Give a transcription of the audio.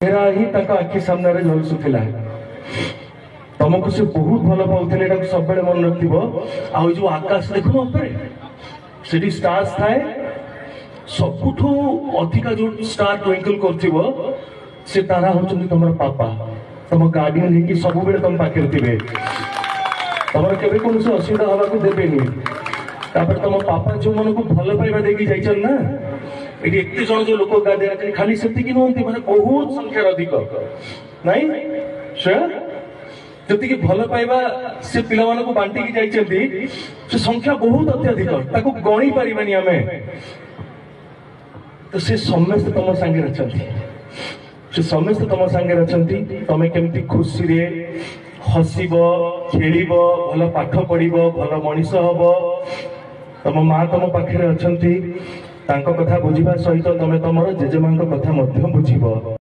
मेरा ही आखि सामने झलसुला तुमको से बहुत भल पाते सब मन रख जो आकाश देखो से स्टार्स थाए सबुठ अधिका जो स्टार ट्विंकल कर से तारा होचंदी तुम पापा तुम गार्डियन होगी सब बेले तुम पाखे थे तुम केवे कौन से असुविधा हवा को देवेनि तुम पापा जो मन को भल पाइबा देखी जाइछन ना ये एत जन जो लोक गार्डियन खाली से नुहति माने बहुत संख्या अधिक नाई जी भल पाइबा से पिला को बांटिकी जाइछंती से संख्या बहुत अत्यधिक ताको गणी पारिबानी आमे तो से समस्त तुम सांगे रचंती से समस्त तुम सांगे रचंती तमे केमती खुशी रे हसीब खेलिब भल पाठ पढ़िब भल मनीष हब तुम माँ तुम पाखे अच्छा कथा बुझा सहित तुम तुम जेजेमा कथा बुझिब।